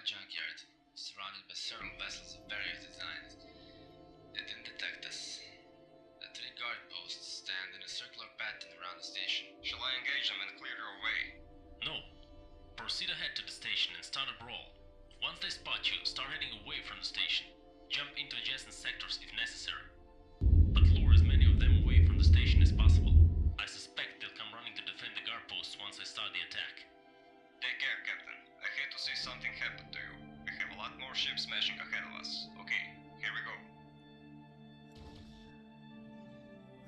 junkyard, surrounded by several vessels of various designs. They didn't detect us. The three guard posts stand in a circular pattern around the station. Shall I engage them and clear your way? No. Proceed ahead to the station and start a brawl. Once they spot you, start heading away from the station. Jump into adjacent sectors if necessary. But lure as many of them away from the station as possible. I suspect they'll come running to defend the guard posts once I start the attack. Take care, Captain. I hate to see something happen to you. We have a lot more ships smashing ahead of us. Okay, here we go.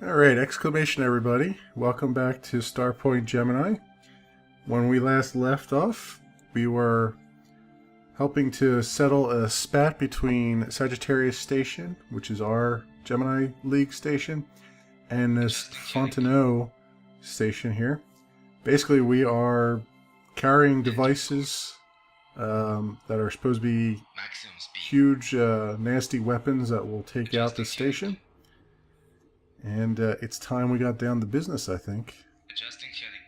Alright, exclamation everybody. Welcome back to Starpoint Gemini. When we last left off, we were helping to settle a spat between Sagittarius Station, which is our Gemini League station, and this Fontenot station here. Basically, we are carrying devices that are supposed to be huge, nasty weapons that will take out the station. And it's time we got down to business, I think. Adjusting heading.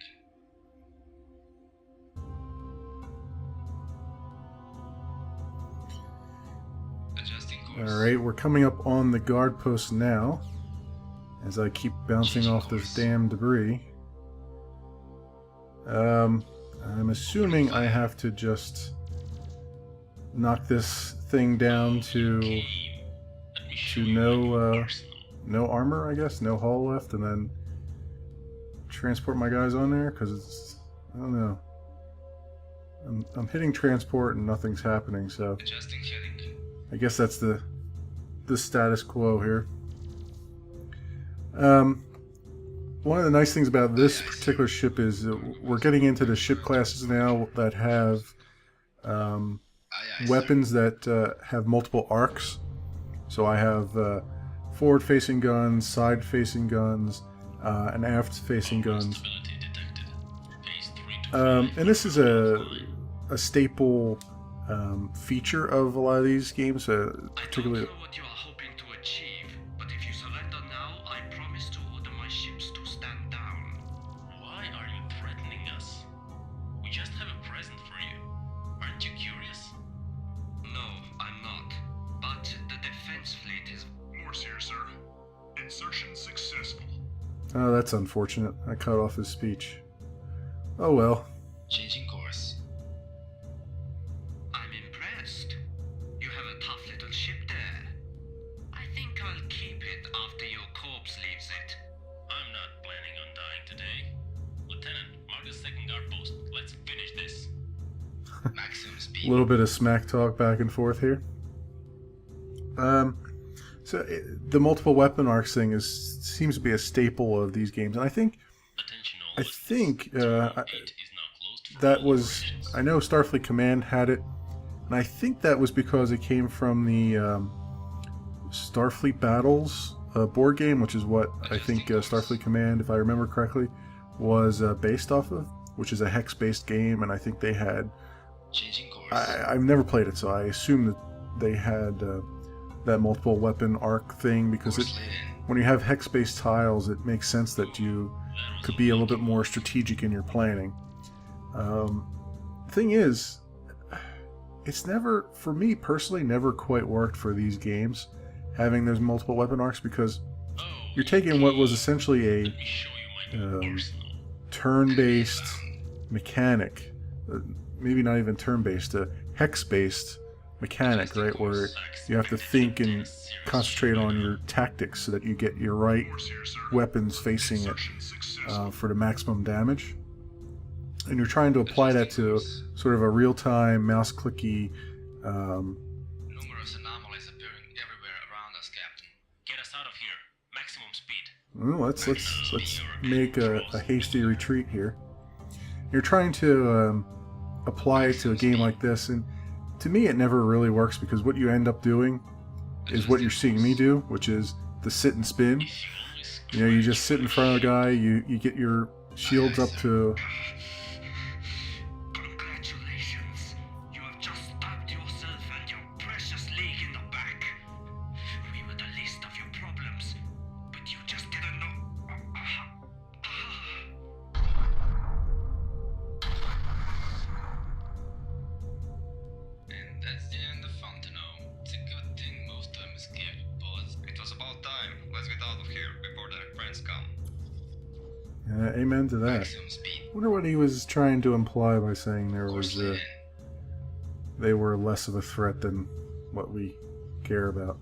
Adjusting course. Alright, we're coming up on the guard post now, as I keep bouncing off this damn debris. I'm assuming I have to just knock this thing down to no armor, I guess, no hull left, and then transport my guys on there, because it's, I don't know. I'm hitting transport and nothing's happening, so Adjusting heading. I guess that's the status quo here. One of the nice things about this particular ship is we're getting into the ship classes now that have weapons that have multiple arcs. So I have forward-facing guns, side-facing guns, and aft-facing guns. And this is a staple feature of a lot of these games, particularly. I don't know what you are hoping to achieve, but if you surrender now, I promise to order my ships to stand down. Why are you threatening us? We just have a present for you. Aren't you curious? No, I'm not. But the defense fleet is... Morse here, sir. Insertion successful. Oh, that's unfortunate. I cut off his speech. Oh well. Changing course. I'm impressed. You have a tough little ship there. I think I'll keep it after your corpse leaves it. I'm not planning on dying today. Lieutenant, mark the second guard post. Let's finish this. Maximum A speed. little bit of smack talk back and forth here. The multiple weapon arcs thing seems to be a staple of these games, and I think that was, I know Starfleet Command had it, and I think that was because it came from the Starfleet Battles board game, which is what I think Starfleet Command, if I remember correctly, was based off of, which is a hex-based game, and I think they had... Changing course. I've never played it, so I assume that they had that multiple weapon arc thing, because when you have hex-based tiles, it makes sense that you could be a little bit more strategic in your planning. Thing is, it's never, for me personally, never quite worked for these games, having those multiple weapon arcs, because you're taking what was essentially a turn-based mechanic, maybe not even turn-based, a hex-based mechanic, right, where you have to think and concentrate on your tactics so that you get your right weapons facing it for the maximum damage. And you're trying to apply that to sort of a real-time, mouse-clicky... Numerous anomalies appearing everywhere around us, Captain. Get us out of here. Maximum speed. Well, let's make a hasty retreat here. You're trying to apply it to a game like this, and to me it never really works, because what you end up doing is what you're seeing me do, which is the sit and spin. You know, you just sit in front of a guy, you get your shields up to... Congratulations. You have just stabbed yourself and your precious league in the back. We were the least of your problems, but you just didn't know. Amen to that. Maximum speed. Wonder what he was trying to imply by saying there Course was lane in. they were less of a threat than what we care about.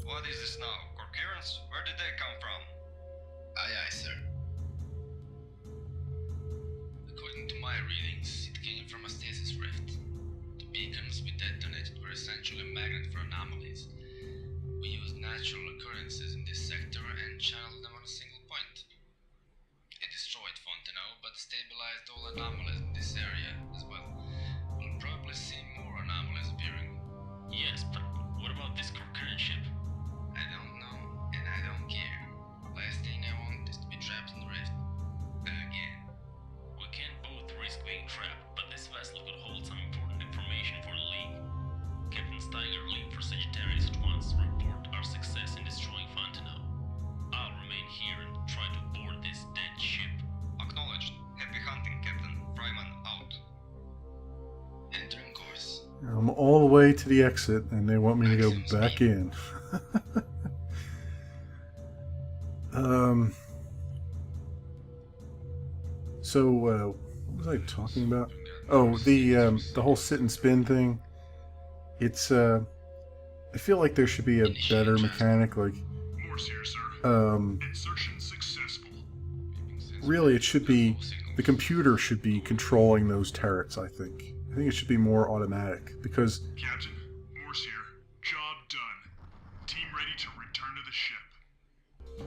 What is this now? Coherence? Where did they come from? Aye, aye, sir. According to my readings, it came from a stasis rift. The beacons we detonated were essentially a magnet for anomalies. We used natural occurrences in this sector and channeled them on a single point. It destroyed Fontenot, but stabilized all anomalies in this area as well. We'll probably see more anomalies appearing. Yes, but what about this coherent ship? I don't know, and I don't care. Last thing I want is to be trapped in the rift. Again. We can't both risk being trapped, but this vessel could hold some important information for the League. Captain Steiger, leave for Sagittarius at once to report our success in destroying Fontenot. I'll remain here and try to board this dead ship. Acknowledged. Happy hunting, Captain. Fryman out. Entering course. I'm all the way to the exit, and they want me to go back in. So, what was I talking about? Oh, the whole sit and spin thing. It's, I feel like there should be a better mechanic, like, Morse here, sir. um, Insertion successful. really it should be, the computer should be controlling those turrets, I think. I think it should be more automatic, because, Captain, Morse here. Job done. Team ready to return to the ship.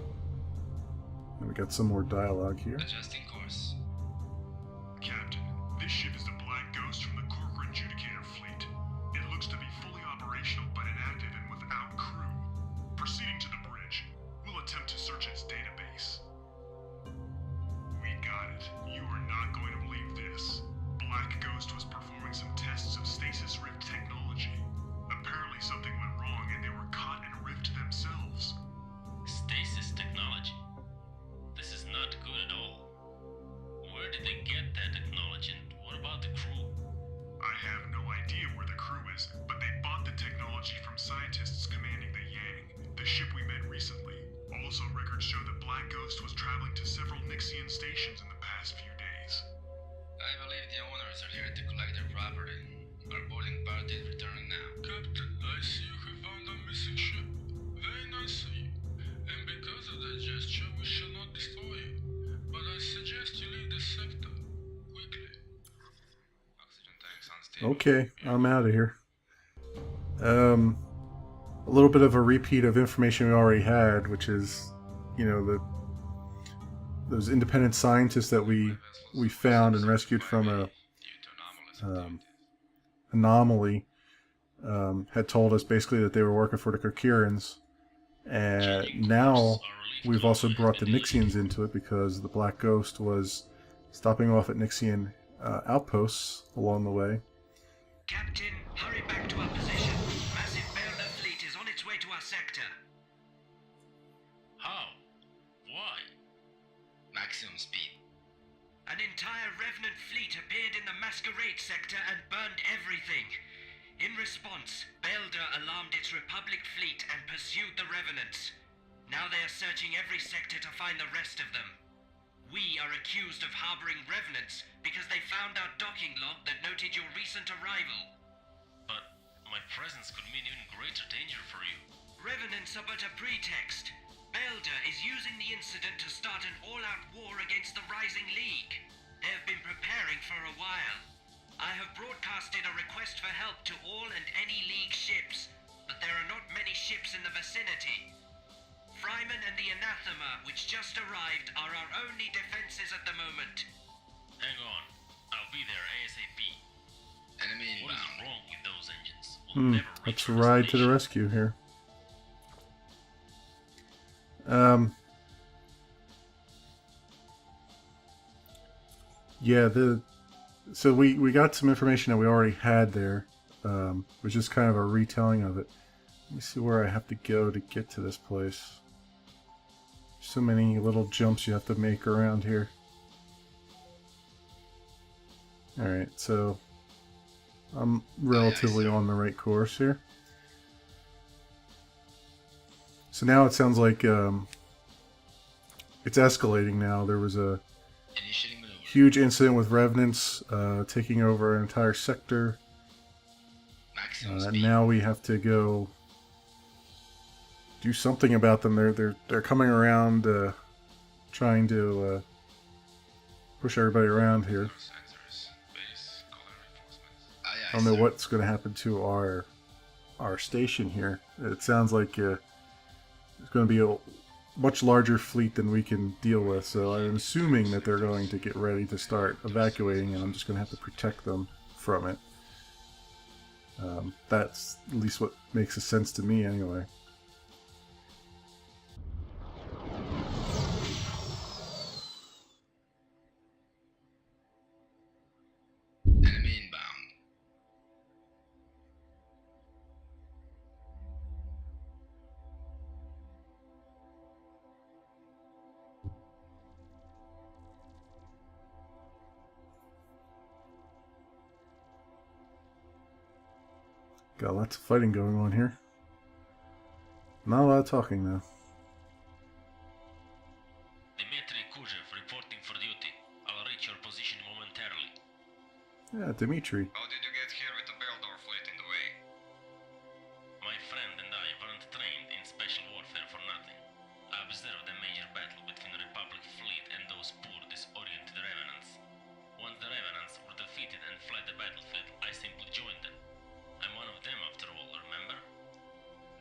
we got some more dialogue here. Adjusting course. Captain, this ship is the Black Ghost from the Corcoran Judicator fleet. It looks to be fully operational but inactive and without crew. Proceeding to the bridge, we'll attempt to search its database. We got it. You are not going to believe this. Black Ghost was performing some tests of stasis rift technology. Apparently something went wrong and they were caught in a rift themselves. Stasis technology. This is not good at all. Where did they get that technology, and what about the crew? I have no idea where the crew is, but they bought the technology from scientists commanding the Yang, the ship we met recently. Also, records show that Black Ghost was traveling to several Nixian stations in the past few days. I believe the owners are here to collect their property. Our boarding party is returning now. Captain, I see you have found a missing ship. Very nice of you. And because of that gesture, we shall not destroy you. But I suggest you leave this sector. Quickly. Oxygen tanks on stable. Okay, I'm out of here. A little bit of a repeat of information we already had, which is, you know, those independent scientists that we found and rescued from a anomaly had told us basically that they were working for the Coherans, and now we've also brought the Nixians into it because the Black Ghost was stopping off at Nixian outposts along the way. Captain, hurry back to our position. Massive Baelner fleet is on its way to our sector. How? Why? Maximum speed. An entire Revenant fleet appeared in the Masquerade sector and burned everything. In response, Baelder alarmed its Republic fleet and pursued the Revenants. Now they are searching every sector to find the rest of them. We are accused of harboring Revenants because they found our docking log that noted your recent arrival. But my presence could mean even greater danger for you. Revenants are but a pretext. Baelder is using the incident to start an all-out war against the Rising League. They have been preparing for a while. I have broadcasted a request for help to all and any League ships, but there are not many ships in the vicinity. Fryman and the Anathema, which just arrived, are our only defenses at the moment. Hang on. I'll be there ASAP. Enemy What is inbound. wrong with those engines? We'll never reach Let's our ride to the destination. rescue here. Yeah, so we got some information that we already had there, which is kind of a retelling of it. Let me see where I have to go to get to this place. So many little jumps you have to make around here. Alright, so I'm relatively on the right course here. So now it sounds like it's escalating now. There was a Initiating maneuver. huge incident with revenants taking over an entire sector. Maximum And speed. now we have to go do something about them. They're coming around, trying to push everybody around here. Sensors, base, color reinforcements. Aye, aye, I don't know sir. what's going to happen to our station here. It sounds like it's going to be a much larger fleet than we can deal with. So I'm assuming that they're going to get ready to start evacuating, and I'm just going to have to protect them from it. That's at least what makes sense to me, anyway. Enemy inbound. Got lots of fighting going on here. Not a lot of talking, though. Dmitry Kuzev reporting for duty. I'll reach your position momentarily. Yeah, Dimitri. How did you get here with the Beldor fleet in the way? My friend and I weren't trained in special warfare for nothing. I observed a major battle between the Republic fleet and those poor, disoriented revenants. Once the revenants were defeated and fled the battlefield, I simply joined them. I'm one of them after all, remember?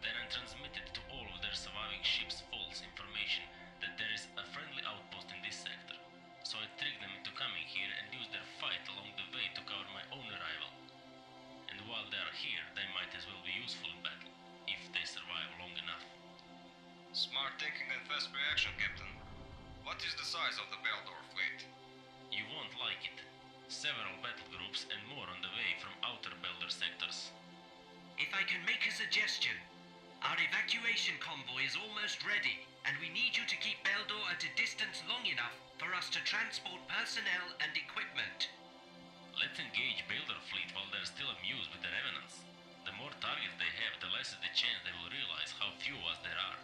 Then I transmitted to all of their surviving ships false information that there is a friendly outpost in this sector. So I tricked them into coming here and used their fight along the way to cover my own arrival. And while they are here, they might as well be useful in battle, if they survive long enough. Smart thinking and fast reaction, Captain. What is the size of the Beldor fleet? You won't like it. Several battle groups and more on the way from outer Belder sectors. If I can make a suggestion, our evacuation convoy is almost ready, and we need you to keep Beldor at a distance long enough for us to transport personnel and equipment. Let's engage Belder fleet while they're still amused with the revenants. The more targets they have, the less is the chance they will realize how few of us there are.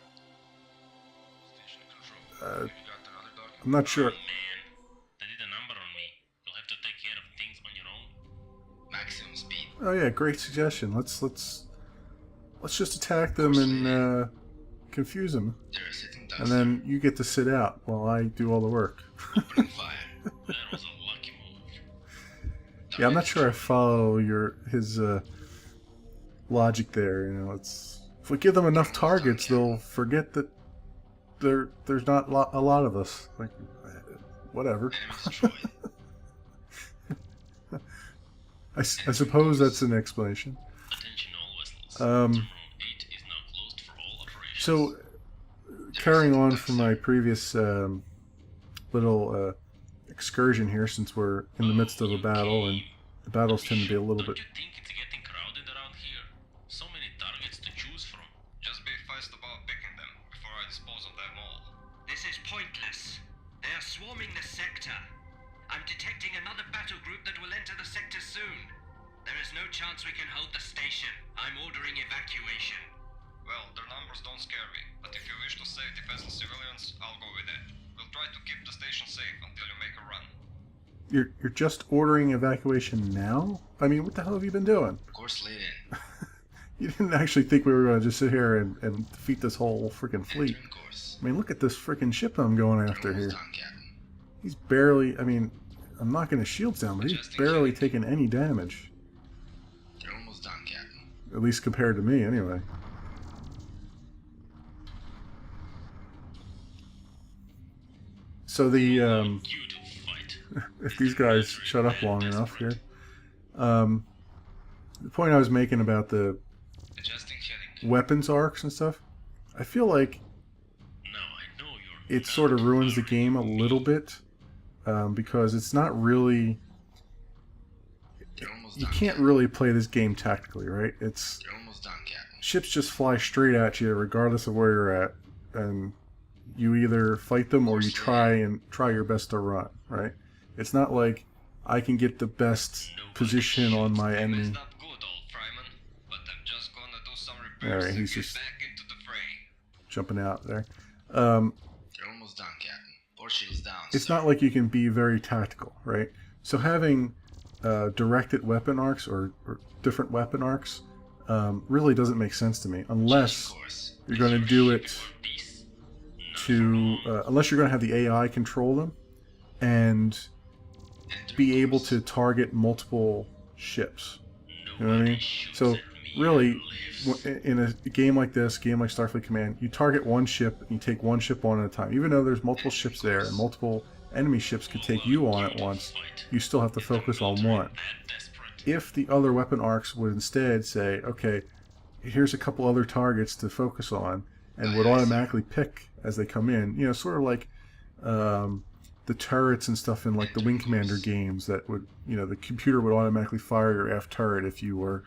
Station control. Have you got another dog? I'm not sure. Oh, man, they did a number on me. You'll have to take care of things on your own. Maximum speed. Oh yeah, great suggestion. Let's just attack them and confuse them, They're sitting down. and then you get to sit out while I do all the work. Opening fire. That was a lucky move. Yeah, I'm not sure I follow his logic there. You know, if we give them enough targets, they'll forget that there's not a lot of us. Like, whatever. Enemy destroyed. I suppose that's an explanation. Attention all vessels. Um, Terminal 8 is now closed for all operations. So, carrying on from my previous little excursion here, since we're in the midst of a battle, and the battles tend to be a little Don't bit... you think it's getting crowded around here? So many targets to choose from. Just be fast about picking them before I dispose of them all. This is pointless. They are swarming the sector. I'm detecting another battle group that will enter the sector soon. There is no chance we can hold the station. I'm ordering evacuation. Well, their numbers don't scare me, but if you wish to save defenseless civilians, I'll go with that. We'll try to keep the station safe until you make a run. You're just ordering evacuation now? I mean, what the hell have you been doing? Course laid in. You didn't actually think we were going to just sit here and defeat this whole freaking fleet. Entering course. I mean, look at this freaking ship I'm going You're after almost here. done, Captain. He's barely... I mean, I'm knocking his shields down, but he's Adjusting barely shield. taking any damage. You're almost done, Captain. At least compared to me, anyway. So the, You to fight. if these guys shut up long enough here. The point I was making about the Adjusting heading. weapons arcs and stuff, I feel like Now I know you're it sort of ruins the game a little bit, because it's not really... You're almost You done. can't Captain. really play this game tactically, right? It's... You're almost done, Captain. Ships just fly straight at you regardless of where you're at, and you either fight them or you try your best to run, right? It's not like I can get the best position on my enemy. It's not good, old Fryman, but I'm just gonna do some repairs Alright, and he's get just back into the fray. jumping out there. You're almost done, Captain. Portia is down, It's sir. not like you can be very tactical, right? So having directed weapon arcs or different weapon arcs really doesn't make sense to me unless Course. you're going to do it to unless you're going to have the AI control them and be able to target multiple ships. You know what I mean? So really, in a game like this, game like Starfleet Command, you target one ship and you take one ship on at a time. Even though there's multiple ships there and multiple enemy ships could take you on at once, you still have to focus on one. If the other weapon arcs would instead say, okay, here's a couple other targets to focus on, and would automatically pick as they come in, you know, sort of like the turrets and stuff in like the Wing Commander games that would, you know, the computer would automatically fire your F turret if you were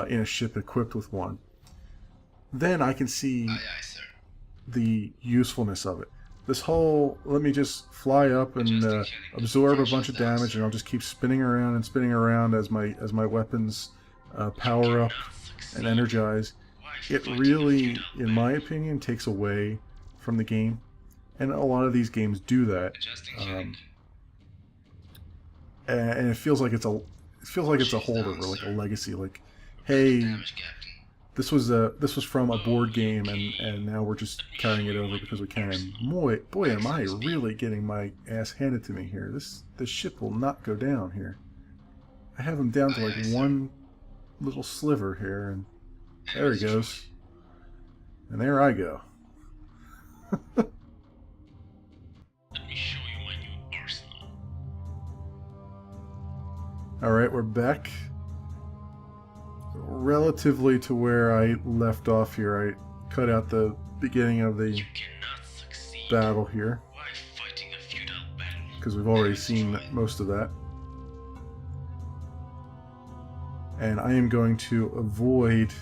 in a ship equipped with one. Then I can see Aye, aye, sir. the usefulness of it. This whole, let me just fly up and absorb a bunch of damage, and I'll just keep spinning around and spinning around as my weapons power up and energize. It really, in my opinion, takes away from the game, and a lot of these games do that. And it feels like it's a holdover, like a legacy. Like, hey, Damage, Captain. this was from a board game, and now we're just carrying it over because we can. And boy, am I really getting my ass handed to me here. This ship will not go down here. I have him down to like one little sliver here, and there he goes. And there I go. Let me show you my new arsenal. Alright, we're back. Relatively to where I left off here. I cut out the beginning of the You cannot succeed. battle here, Why fighting a futile battle? because we've already seen most of that. And I am going to avoid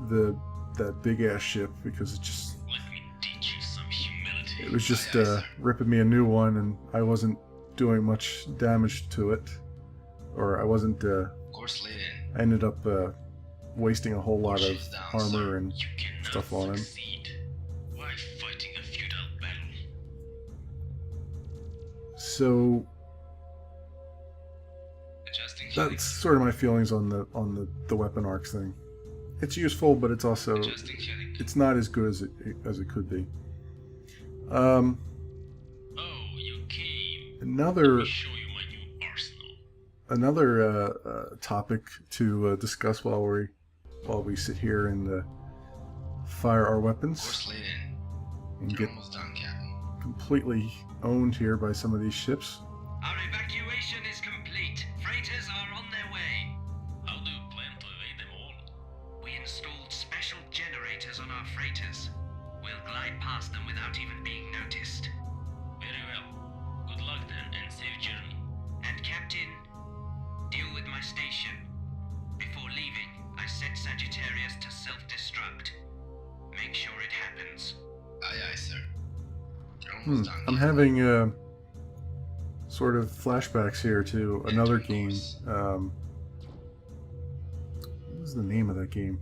that big ass ship because it just Let me teach you some humility. it was just ripping me a new one, and I wasn't doing much damage to it, or I wasn't. Course laid in. I ended up wasting a whole lot of She's down, armor sir. and You cannot stuff on him. succeed. Why fighting a futile battle? So Adjusting that's healing. sort of my feelings on the weapon arcs thing. It's useful, but it's also Adjusting healing. it's not as good as it could be. Oh, you came. Another Let me show you my new arsenal. another topic to discuss while we sit here and fire our weapons Course laid in. and You're get almost done, Captain. completely owned here by some of these ships. Our evacuation is complete. Freighters are on their way. How do you plan to evade them all? We installed special generators on our freighters. We'll glide past them without even being noticed. Very well. Good luck then, and safe journey. And Captain, deal with my station. Before leaving, I set Sagittarius to self-destruct. Make sure it happens. Aye, aye, sir. You're almost done. I'm having sort of flashbacks here to another game. What was the name of that game?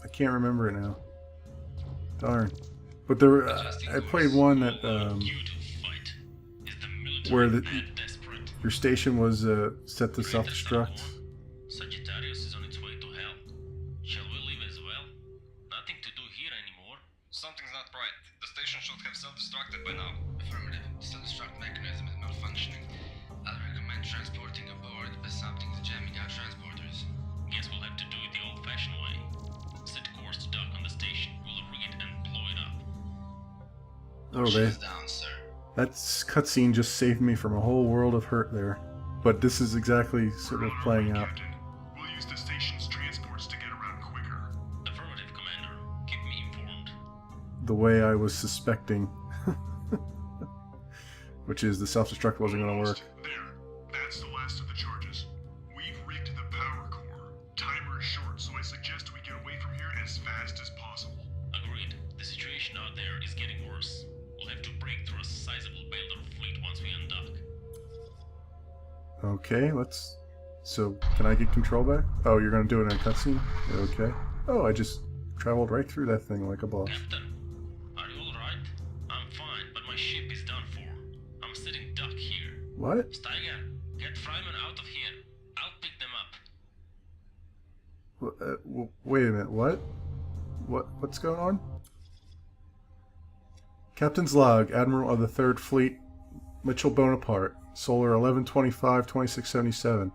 I can't remember it now. Darn. But there, I played one that You to fight. Is the military where the- that desperate? your station was set to self-destruct. Sagittarius is on its way to hell. Shall we leave as well? Nothing to do here anymore. Something's not right. The station should have self-destructed by now. Affirmative. Self-destruct mechanism is malfunctioning. I'll recommend transporting aboard as something's jamming out transporters. Guess we'll have to do it the old-fashioned way. Set course to dock on the station. We'll rig it and blow it up. Oh, She's down, sir. that cutscene just saved me from a whole world of hurt there. But this is exactly sort of playing out. Captain. We'll use the station's transports to get around quicker. Affirmative, Commander. Keep me informed. The way I was suspecting. Which is the self-destruct wasn't going to work. There. That's the last of the charges. We've rigged the power core. Timer is short, so I suggest we get away from here as fast as possible. Agreed. The situation out there is getting worse. We'll have to break through a sizable Baildor fleet once we undock. Okay, let's... So, can I get control back? Oh, you're gonna do it in a cutscene? Okay. Oh, I just traveled right through that thing like a boss. Captain, are you alright? I'm fine, but my ship is done for. I'm sitting duck here. What? Steiger, get Fryman out of here. I'll pick them up. Wait a minute, what? What's going on? Captain's log, Admiral of the 3rd Fleet, Mitchell Bonaparte, Solar 1125-2677.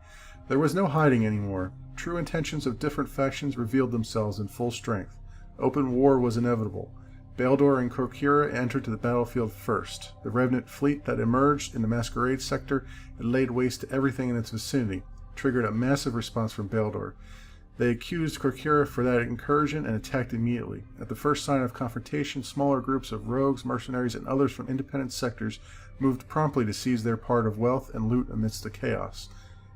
There was no hiding anymore. True intentions of different factions revealed themselves in full strength. Open war was inevitable. Baildor and Corcura entered to the battlefield first. The Revenant fleet that emerged in the Masquerade sector and laid waste to everything in its vicinity, triggered a massive response from Baildor. They accused Corcura for that incursion and attacked immediately. At the first sign of confrontation, smaller groups of rogues, mercenaries, and others from independent sectors moved promptly to seize their part of wealth and loot amidst the chaos.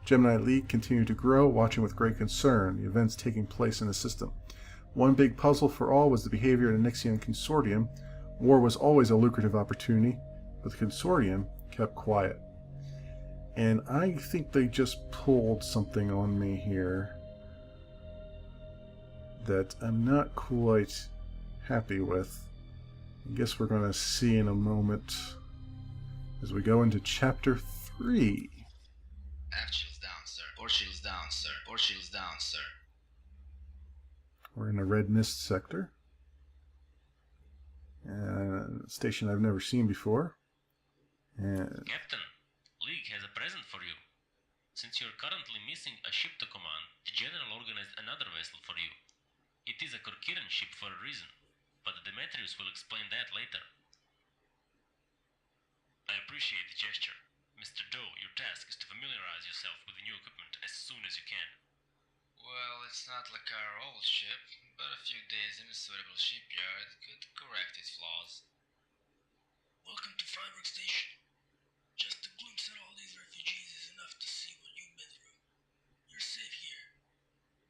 Gemini League continued to grow, watching with great concern the events taking place in the system. One big puzzle for all was the behavior of the Nixian Consortium. War was always a lucrative opportunity, but the Consortium kept quiet. And I think they just pulled something on me here that I'm not quite happy with. I guess we're going to see in a moment as we go into Chapter 3. Aft shields down, sir. Port shields down, sir. Port shields down, sir. We're in a red mist sector. A station I've never seen before. And Captain, League has a present for you. Since you're currently missing a ship to command, the General organized another vessel for you. It is a Corkiran ship for a reason, but Demetrius will explain that later. I appreciate the gesture. Mr. Doe, your task is to familiarize yourself with the new equipment as soon as you can. Well, it's not like our old ship, but a few days in a suitable shipyard could correct its flaws. Welcome to Freiburg Station. Just a glimpse at all these refugees is enough to see what you've been through. You're safe here.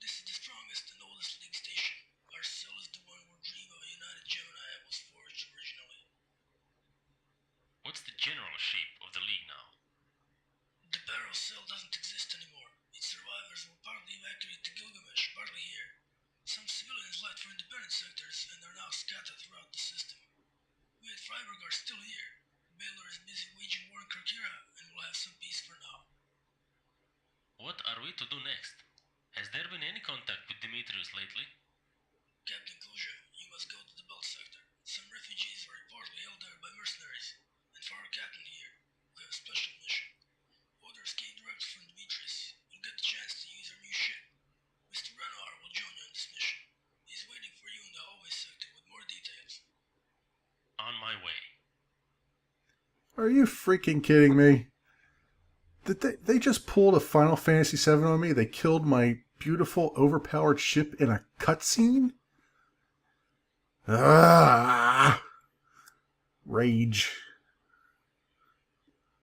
This is the strongest and oldest League station. Our cell is the one where Dream of a United Gemini was forged originally. What's the general shape of the League now? The barrel cell doesn't exist anymore. Its survivors were partly evacuated to Gilgamesh, partly here. Some civilians left for independent sectors and are now scattered throughout the system. We at Freiburg are still here. Baildor is busy waging war in Corkira, and we'll have some peace for now. What are we to do next? Has there been any contact with Demetrius lately? Captain Kluja, you must go to the Belt sector. Some refugees are reportedly held there by mercenaries. And for our captain here, we have a special mission. Orders came direct from Demetrius. You'll get the chance to use our new ship. Mr. Renoir will join you on this mission. He's waiting for you in the hallway sector with more details. On my way. are you freaking kidding me? They just pulled a Final Fantasy VII on me? They killed my beautiful, overpowered ship in a cutscene? Ah! Rage.